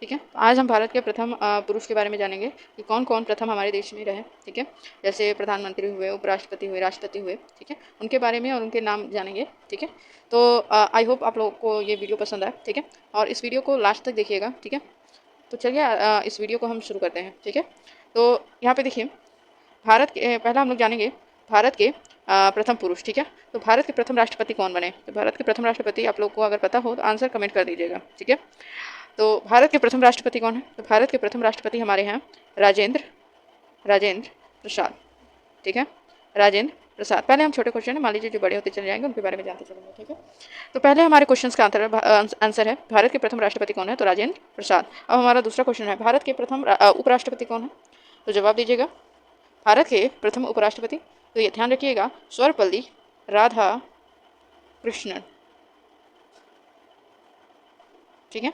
ठीक है। तो आज हम भारत के प्रथम पुरुष के बारे में जानेंगे कि कौन कौन प्रथम हमारे देश में रहे। ठीक है, जैसे प्रधानमंत्री हुए, उपराष्ट्रपति हुए, राष्ट्रपति हुए। ठीक है, उनके बारे में और उनके नाम जानेंगे। ठीक है, तो आई होप आप लोगों को ये वीडियो पसंद आए। ठीक है, और इस वीडियो को लास्ट तक देखिएगा। ठीक है, तो चलिए इस वीडियो को हम शुरू करते हैं। ठीक है, तो यहाँ पे देखिए, भारत के पहला हम लोग जानेंगे भारत के प्रथम पुरुष। ठीक है, तो भारत के प्रथम राष्ट्रपति कौन बने। तो भारत के प्रथम राष्ट्रपति आप लोग को अगर पता हो तो आंसर कमेंट कर दीजिएगा। ठीक है, तो भारत के प्रथम राष्ट्रपति कौन है। तो भारत के प्रथम राष्ट्रपति हमारे हैं राजेंद्र राजेंद्र प्रसाद। ठीक है, राजेंद्र प्रसाद। पहले हम छोटे क्वेश्चन है, मान लीजिए जो बड़े होते चले जाएंगे उनके बारे में जानते चलेंगे। ठीक है, तो पहले हमारे क्वेश्चन का आंसर है भारत के प्रथम राष्ट्रपति कौन है। तो राजेंद्र प्रसाद। अब हमारा दूसरा क्वेश्चन है भारत के प्रथम उपराष्ट्रपति कौन है। तो जवाब दीजिएगा भारत के प्रथम उपराष्ट्रपति। तो ये ध्यान रखिएगा सर्वपल्ली राधा कृष्णन। ठीक है,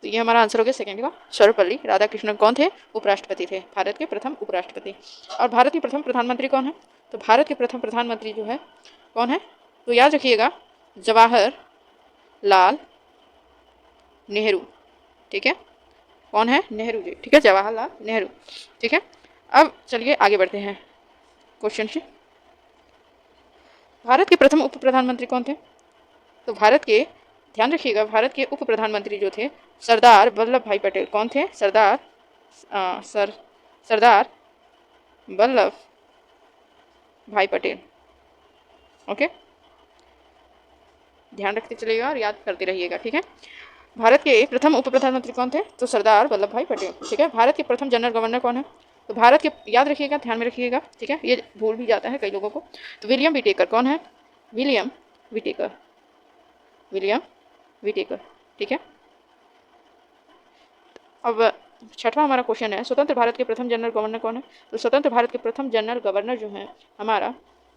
तो ये हमारा आंसर हो गया सेकंड का, सर्वपल्ली राधाकृष्णन कौन थे, उपराष्ट्रपति थे, भारत के प्रथम उपराष्ट्रपति। और भारत के प्रथम प्रधानमंत्री कौन है। तो भारत के प्रथम प्रधानमंत्री जो है कौन है, तो याद रखिएगा जवाहर लाल नेहरू। ठीक है, कौन है, नेहरू जी। ठीक है, जवाहरलाल नेहरू। ठीक है, अब चलिए आगे बढ़ते हैं क्वेश्चन से। भारत के प्रथम उप प्रधानमंत्री कौन थे। तो भारत के, ध्यान रखिएगा, भारत के उप प्रधानमंत्री जो थे सरदार वल्लभ भाई पटेल। कौन थे, सरदार वल्लभ भाई पटेल। ओके, ध्यान रखते चलिएगा और याद करते रहिएगा। ठीक है, भारत के प्रथम उप प्रधानमंत्री कौन थे। तो सरदार वल्लभ भाई पटेल। ठीक है, भारत के प्रथम जनरल गवर्नर कौन है। तो भारत के, याद रखिएगा, ध्यान में रखिएगा। ठीक है, ये भूल भी जाता है कई लोगों को। तो विलियम विटेकर कौन है, विलियम विटेकर, विलियम विटेकर। ठीक है, अब छठवां हमारा क्वेश्चन है स्वतंत्र भारत के प्रथम जनरल गवर्नर कौन है। तो स्वतंत्र भारत के प्रथम जनरल गवर्नर जो है हमारा,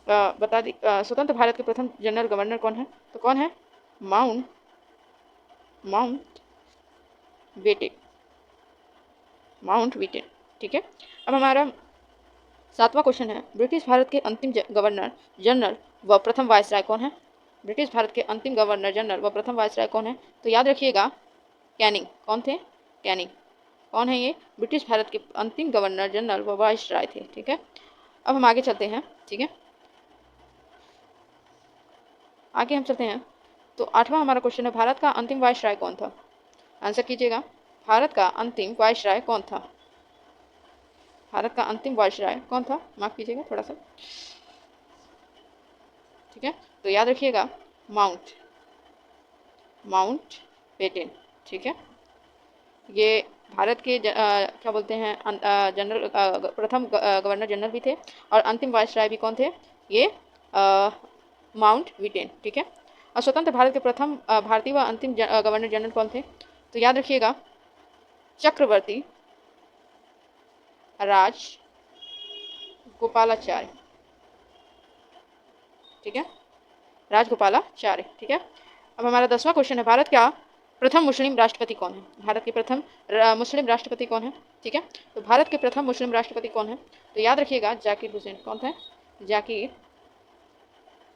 बता दी, स्वतंत्र भारत के प्रथम जनरल गवर्नर कौन है। तो कौन है, माउंट बेटे, माउंट बेटन। ठीक है, अब हमारा सातवां क्वेश्चन है ब्रिटिश भारत के अंतिम गवर्नर जनरल व प्रथम वायसराय कौन है। ब्रिटिश भारत के अंतिम गवर्नर जनरल व प्रथम वायसराय कौन है। तो याद रखिएगा कैनिंग। कौन थे, कैनिंग। कौन है ये, ब्रिटिश भारत के अंतिम गवर्नर जनरल व वायसराय थे। ठीक है, अब हम आगे चलते हैं। ठीक है, आगे हम चलते हैं। तो आठवां हमारा क्वेश्चन है भारत का अंतिम वायसराय कौन था। आंसर कीजिएगा, भारत का अंतिम वायसराय कौन था। भारत का अंतिम वायसराय कौन था, माफ कीजिएगा थोड़ा सा। ठीक है, तो याद रखिएगा माउंट बेटन। ठीक है, ये भारत के क्या बोलते हैं जनरल, प्रथम गवर्नर जनरल भी थे और अंतिम वायसराय भी कौन थे, ये माउंट बेटन। ठीक है, और स्वतंत्र भारत के प्रथम भारतीय व अंतिम गवर्नर जनरल कौन थे। तो याद रखिएगा चक्रवर्ती राज गोपालाचार्य। ठीक है, राजगोपालाचार्य। ठीक है, अब हमारा 10वां क्वेश्चन है भारत का प्रथम मुस्लिम राष्ट्रपति कौन है। भारत के प्रथम मुस्लिम राष्ट्रपति कौन है। ठीक है, तो भारत के प्रथम मुस्लिम राष्ट्रपति कौन है। तो याद रखिएगा जाकिर हुसैन। कौन थे, जाकिर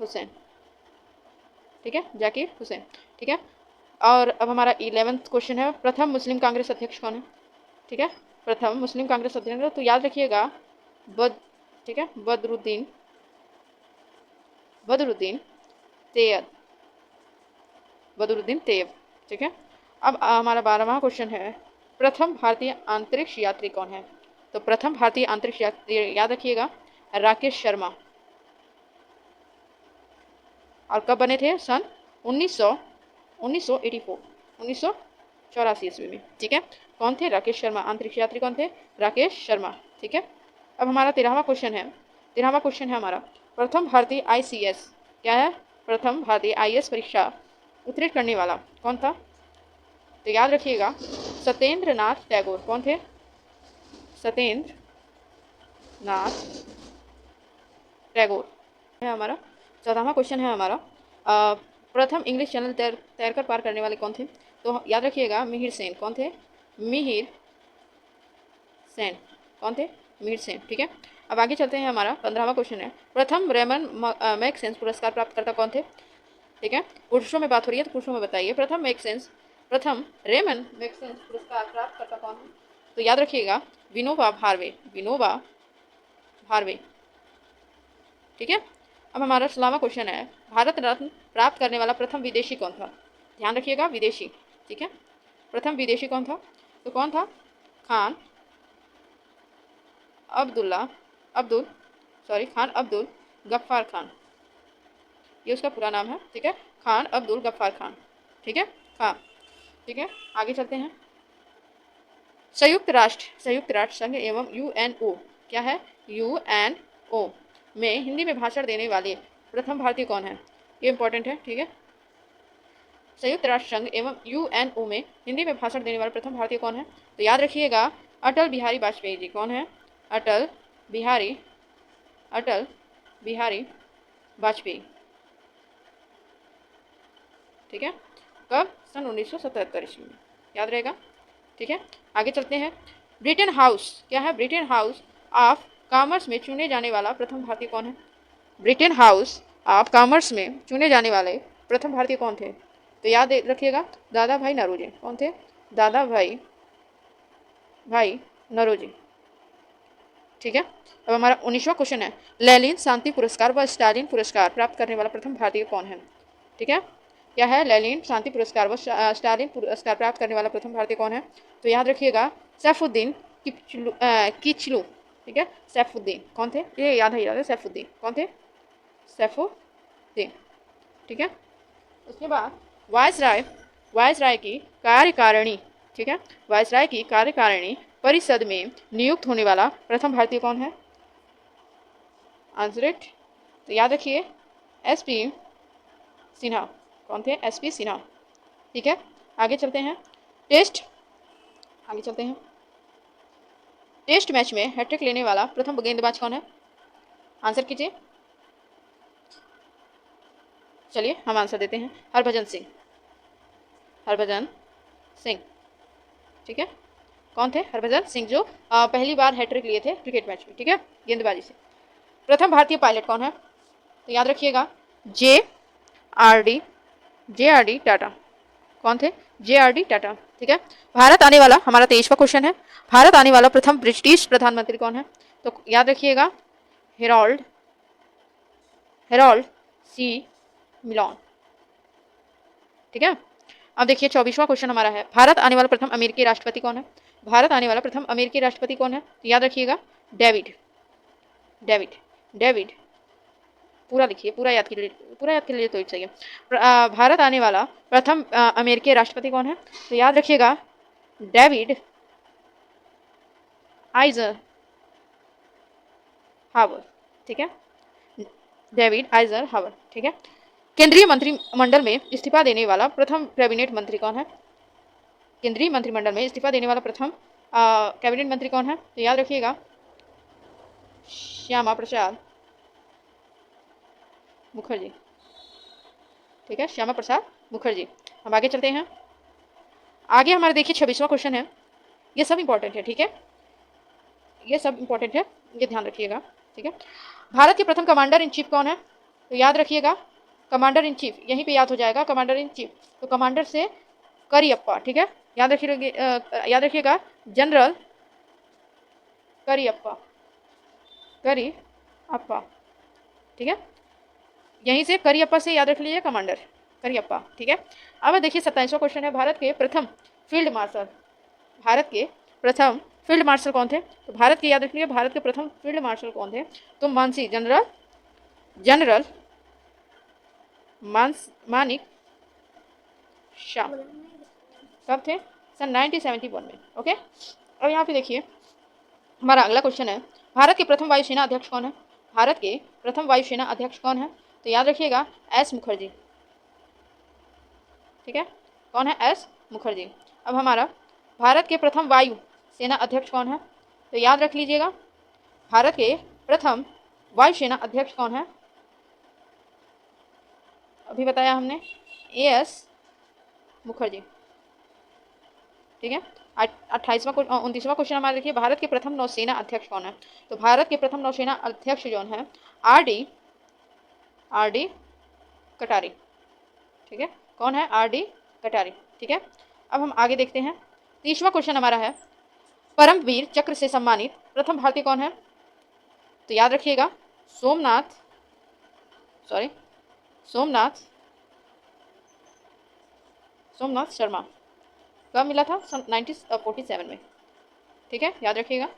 हुसैन। ठीक है, जाकिर हुसैन। ठीक है, और अब हमारा 11वां क्वेश्चन है प्रथम मुस्लिम कांग्रेस अध्यक्ष कौन है। ठीक है, प्रथम मुस्लिम कांग्रेस अध्यक्ष, तो याद रखिएगा ठीक है, बदरुद्दीन तैयब, बदरुद्दीन तैयब। ठीक है, अब हमारा 12वां क्वेश्चन है प्रथम भारतीय अंतरिक्ष यात्री कौन है। तो प्रथम भारतीय अंतरिक्ष यात्री याद रखिएगा राकेश शर्मा। और कब बने थे, सन 1984 ईस्वी में। ठीक है, कौन थे, राकेश शर्मा। अंतरिक्ष यात्री कौन थे, राकेश शर्मा। ठीक है, अब हमारा 13वां क्वेश्चन है, हमारा प्रथम भारतीय ICS क्या है, प्रथम भारतीय IAS परीक्षा उत्तीर्ण करने वाला कौन था। तो याद रखिएगा सत्येंद्र नाथ टैगोर। कौन थे, सत्येंद्र नाथ टैगोर है हमारा। 14वां क्वेश्चन है हमारा प्रथम इंग्लिश चैनल तैरकर पार करने वाले कौन थे। तो याद रखिएगा मिहिर सेन। कौन थे, मिहिर सेन। कौन थे, मिहिर सेन। ठीक है, अब आगे चलते हैं। हमारा 15वां क्वेश्चन है प्रथम रेमन मैगसेसे पुरस्कार प्राप्त करता कौन थे। ठीक है, पुरुषों में बात हो रही है तो पुरुषों में बताइए प्रथम प्रथम रेमन मैगसेसे पुरस्कार प्राप्तकर्ता कौन है? तो याद रखिएगा विनोबा भावे, विनोबा भावे। ठीक है। अब हमारा 16वां क्वेश्चन है, भारत रत्न प्राप्त करने वाला प्रथम विदेशी कौन था? ध्यान रखिएगा विदेशी। ठीक है, प्रथम विदेशी कौन था? तो कौन था? खान अब्दुल गफ्फार खान, ये उसका पूरा नाम है। ठीक है, खान अब्दुल गफ्फार खान। ठीक है, हाँ। ठीक है, आगे चलते हैं। संयुक्त राष्ट्र संघ एवं यूएनओ, क्या है? यूएनओ में हिंदी में भाषण देने वाले प्रथम भारतीय कौन है? ये इंपॉर्टेंट है। ठीक है, संयुक्त राष्ट्र संघ एवं यूएनओ में हिंदी में भाषण देने वाला प्रथम भारतीय कौन है? तो याद रखिएगा अटल बिहारी वाजपेयी जी। कौन है? अटल बिहारी वाजपेयी। ठीक है, कब? सन 1977 ईस्वी में, याद रहेगा। ठीक है, आगे चलते हैं। ब्रिटेन हाउस, क्या है? ब्रिटेन हाउस ऑफ कॉमर्स में चुने जाने वाला प्रथम भारतीय कौन है? ब्रिटेन हाउस ऑफ कॉमर्स में चुने जाने वाले प्रथम भारतीय कौन थे? तो याद रखिएगा दादा भाई नौरोजी। कौन थे? दादा भाई नौरोजी। ठीक है, अब हमारा 19वां क्वेश्चन है, लेनिन शांति पुरस्कार व स्टालिन पुरस्कार प्राप्त करने वाला प्रथम भारतीय कौन है? ठीक है, क्या है? लेनिन शांति पुरस्कार व स्टालिन पुरस्कार प्राप्त करने वाला प्रथम भारतीय कौन है? तो याद रखिएगा सैफुद्दीन किचलू। ठीक है, सैफुद्दीन कौन थे? ये याद है सैफुद्दीन कौन थे? सैफुद्दीन। ठीक है, उसके बाद वायसराय की कार्यकारिणी। ठीक है, वायसराय की कार्यकारिणी परिषद में नियुक्त होने वाला प्रथम भारतीय कौन है? Answer it. तो याद रखिए एसपी सिन्हा। कौन थे? एसपी सिन्हा। ठीक है, आगे चलते हैं। टेस्ट मैच में हैट्रिक लेने वाला प्रथम गेंदबाज कौन है? आंसर कीजिए। चलिए हम आंसर देते हैं, हरभजन सिंह। ठीक है, कौन थे? हरभजन सिंह, जो पहली बार हैट्रिक लिए थे क्रिकेट मैच में। ठीक है, गेंदबाजी से। प्रथम भारतीय पायलट कौन है? तो याद रखिएगा जे आर डी टाटा। कौन थे? JRD टाटा। ठीक है, भारत आने वाला हमारा 23वां क्वेश्चन है, भारत आने वाला प्रथम ब्रिटिश प्रधानमंत्री कौन है? तो याद रखिएगा हेरोल्ड सी मिलोन। ठीक है, अब देखिए 24वां क्वेश्चन हमारा है, भारत आने वाला प्रथम अमेरिकी राष्ट्रपति कौन है? भारत आने वाला प्रथम अमेरिकी राष्ट्रपति कौन है? तो याद रखिएगा डेविड। पूरा लिखिए, पूरा याद के लिए तो चाहिए। भारत आने वाला प्रथम अमेरिकी राष्ट्रपति कौन है? तो याद रखिएगा डेविड आइजनहावर। ठीक है, डेविड आइजनहावर। ठीक है, केंद्रीय मंत्रिमंडल में इस्तीफा देने वाला प्रथम कैबिनेट मंत्री कौन है? केंद्रीय मंत्रिमंडल में इस्तीफा देने वाला प्रथम कैबिनेट मंत्री कौन है? तो याद रखिएगा श्यामा प्रसाद मुखर्जी। ठीक है, श्यामा प्रसाद मुखर्जी। हम आगे चलते हैं। आगे हमारे देखिए 26वां क्वेश्चन है, ये सब इंपॉर्टेंट है। ठीक है, ये सब इंपॉर्टेंट है, ये ध्यान रखिएगा। ठीक है, भारत के प्रथम कमांडर इन चीफ कौन है? तो याद रखिएगा कमांडर इन चीफ, यहीं पे याद हो जाएगा कमांडर इन चीफ। तो कमांडर से करियप्पा। ठीक है, याद रखिएगा जनरल करियप्पा। ठीक है, यहीं से करियप्पा से याद रख लीजिए कमांडर करियप्पा। ठीक है, अब देखिए 27वां क्वेश्चन है, भारत के प्रथम फील्ड मार्शल कौन थे? तो भारत के याद रख लीजिए भारत के प्रथम फील्ड मार्शल कौन थे? तो जनरल मानिक शा। कब थे? सन 1971 में। ओके, अब यहाँ पे देखिए हमारा अगला क्वेश्चन है, भारत के प्रथम वायुसेना अध्यक्ष कौन है? भारत के प्रथम वायुसेना अध्यक्ष कौन है? तो याद रखिएगा एस मुखर्जी। ठीक है, कौन है? एस मुखर्जी। अब हमारा भारत के प्रथम वायु सेना अध्यक्ष कौन है? तो याद रख लीजिएगा भारत के प्रथम वायुसेना अध्यक्ष कौन है? अभी बताया हमने, एस मुखर्जी। ठीक है, 29वां क्वेश्चन हमारा देखिए, भारत के प्रथम नौसेना अध्यक्ष कौन है? तो भारत के प्रथम नौसेना अध्यक्ष जो है आर डी कटारी। ठीक है, कौन है? आर डी कटारी। ठीक है, अब हम आगे देखते हैं। 30वां क्वेश्चन हमारा है, परमवीर चक्र से सम्मानित प्रथम भारतीय कौन है? तो याद रखिएगा, सोमनाथ सॉरी सोमनाथ सोमनाथ शर्मा। कब मिला था? सन 1947 में। ठीक है, याद रखिएगा।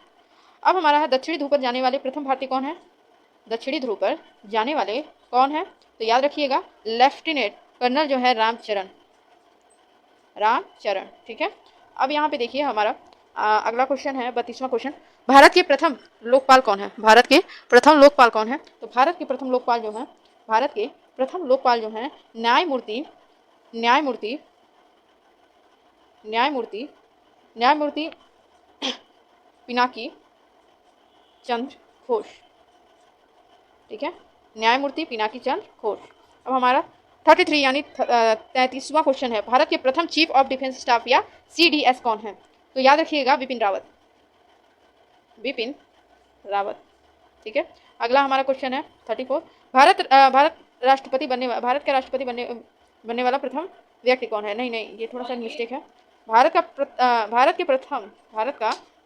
अब हमारा है, दक्षिणी ध्रुव पर जाने वाले प्रथम भारतीय कौन है? दक्षिणी ध्रुव पर जाने वाले कौन है? तो याद रखिएगा, लेफ्टिनेंट कर्नल जो है रामचरण। ठीक है। अब यहाँ पे देखिए हमारा अगला क्वेश्चन है, 32वां क्वेश्चन, भारत के प्रथम लोकपाल कौन है? भारत के प्रथम लोकपाल कौन है? तो भारत के प्रथम लोकपाल जो है, भारत के प्रथम लोकपाल जो है, न्यायमूर्ति न्यायमूर्ति न्यायमूर्ति न्यायमूर्ति पिनाकी चंद्र घोष। ठीक है, न्यायमूर्ति पिनाकी चंद्र घोष। अब हमारा 33 यानी 33वां क्वेश्चन है, भारत के प्रथम चीफ ऑफ डिफेंस स्टाफ या CDS कौन है? तो याद रखिएगा, बिपिन रावत। ठीक है। अगला हमारा क्वेश्चन है 34, भारत राष्ट्रपति बनने भारत के राष्ट्रपति बनने वाला प्रथम व्यक्ति कौन है? नहीं, ये थोड़ा सा मिस्टेक है। भारत का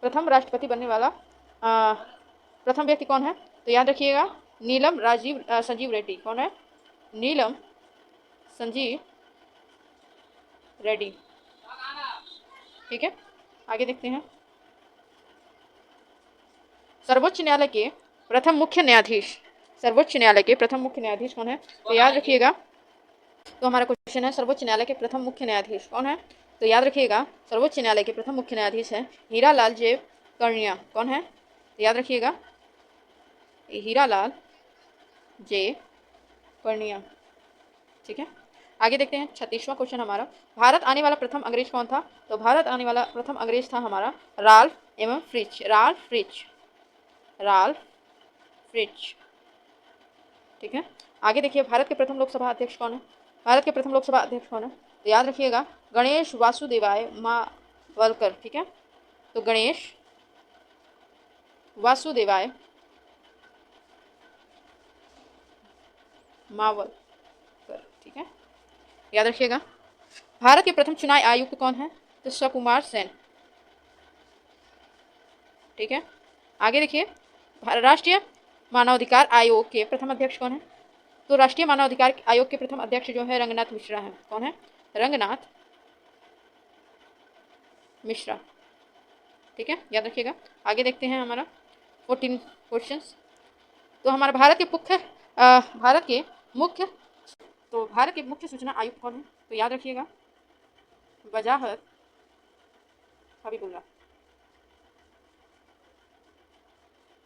प्रथम राष्ट्रपति बनने वाला प्रथम व्यक्ति कौन है? तो याद रखिएगा, नीलम संजीव रेड्डी। कौन है? नीलम संजीव रेड्डी। ठीक है, आगे देखते हैं। सर्वोच्च न्यायालय के प्रथम मुख्य न्यायाधीश कौन है? तो याद रखिएगा, तो हमारा क्वेश्चन है, सर्वोच्च न्यायालय के प्रथम मुख्य न्यायाधीश कौन है? तो याद रखिएगा, सर्वोच्च न्यायालय के प्रथम मुख्य न्यायाधीश है हीरालाल जे कर्णिया। कौन है? तो याद रखिएगा, हीरालाल जे कर्णिया। ठीक है, आगे देखते हैं। 36वां क्वेश्चन हमारा, भारत आने वाला प्रथम अंग्रेज कौन था? तो भारत आने वाला प्रथम अंग्रेज था हमारा राल्फ फ्रिच। ठीक है, आगे देखिए, भारत के प्रथम लोकसभा अध्यक्ष कौन है? तो याद रखिएगा, गणेश वासुदेवाय मावलकर। ठीक है, तो गणेश वासुदेवाय मावलकर। ठीक है, याद रखिएगा। भारत के प्रथम चुनाव आयुक्त कौन है? तो सुकुमार सेन। ठीक है, आगे देखिए, राष्ट्रीय मानवाधिकार आयोग के प्रथम अध्यक्ष कौन है? तो राष्ट्रीय मानवाधिकार आयोग के प्रथम अध्यक्ष जो है रंगनाथ मिश्रा है। कौन है? रंगनाथ मिश्रा। ठीक है, याद रखिएगा। आगे देखते हैं हमारा 14 क्वेश्चंस। तो हमारा भारत के मुख्य सूचना आयुक्त कौन है? तो याद रखिएगा, वजाहत हबीबुल्ला।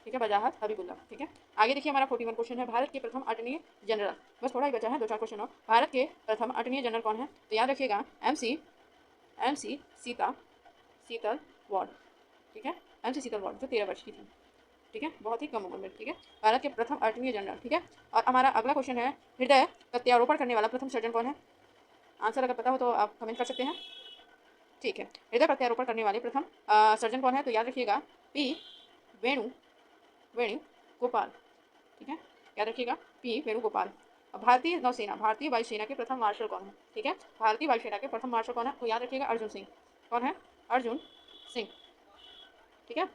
ठीक है, वजाहत हबीबुल्ला। ठीक है, आगे देखिए, हमारा 41 क्वेश्चन है, भारत के प्रथम अटॉर्नी जनरल। बस थोड़ा ही बचा है, 2-4 क्वेश्चन और। भारत के प्रथम अटॉर्नी जनरल कौन है? तो याद रखिएगा, MC शीतल वार्ड। ठीक है, MC शीतल वार्ड, जो 13 वर्ष की थी। ठीक है, बहुत ही कम उम्र में। ठीक है, भारत के प्रथम अटॉर्नी जनरल। ठीक है, और हमारा अगला क्वेश्चन है, हृदय प्रत्यारोपण करने वाला प्रथम सर्जन कौन है? आंसर अगर पता हो तो आप कमेंट कर सकते हैं। ठीक है, हृदय प्रत्यारोपण करने वाले प्रथम सर्जन कौन है? तो याद रखिएगा, P वेणुगोपाल। ठीक है, याद रखिएगा, P वेणुगोपाल। भारतीय वायुसेना के प्रथम मार्शल कौन है? ठीक है, भारतीय वायुसेना के प्रथम मार्शल कौन है? तो याद रखिएगा, अर्जुन सिंह। कौन है? अर्जुन सिंह। ठीक है,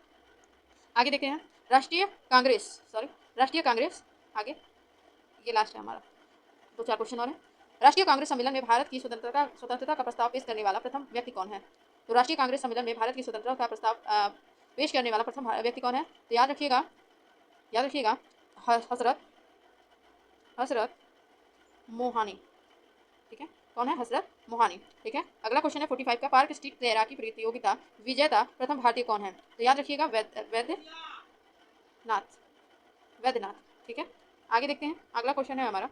आगे देखते हैं, राष्ट्रीय कांग्रेस। आगे ये लास्ट है हमारा, 2-4 क्वेश्चन और है। राष्ट्रीय कांग्रेस सम्मेलन में भारत की स्वतंत्रता का प्रस्ताव पेश करने वाला प्रथम व्यक्ति कौन है? तो राष्ट्रीय कांग्रेस सम्मेलन में भारत की स्वतंत्रता का प्रस्ताव पेश करने वाला प्रथम व्यक्ति कौन है? तो याद रखिएगा, हजरत मोहानी। ठीक है, कौन है? हजरत मोहानी। ठीक है, अगला क्वेश्चन है 45 का, पार्क स्ट्रीट तैराकी प्रतियोगिता विजेता प्रथम भारतीय कौन है? तो याद रखिएगा, वैद्यनाथ। ठीक है, आगे देखते हैं। अगला क्वेश्चन है हमारा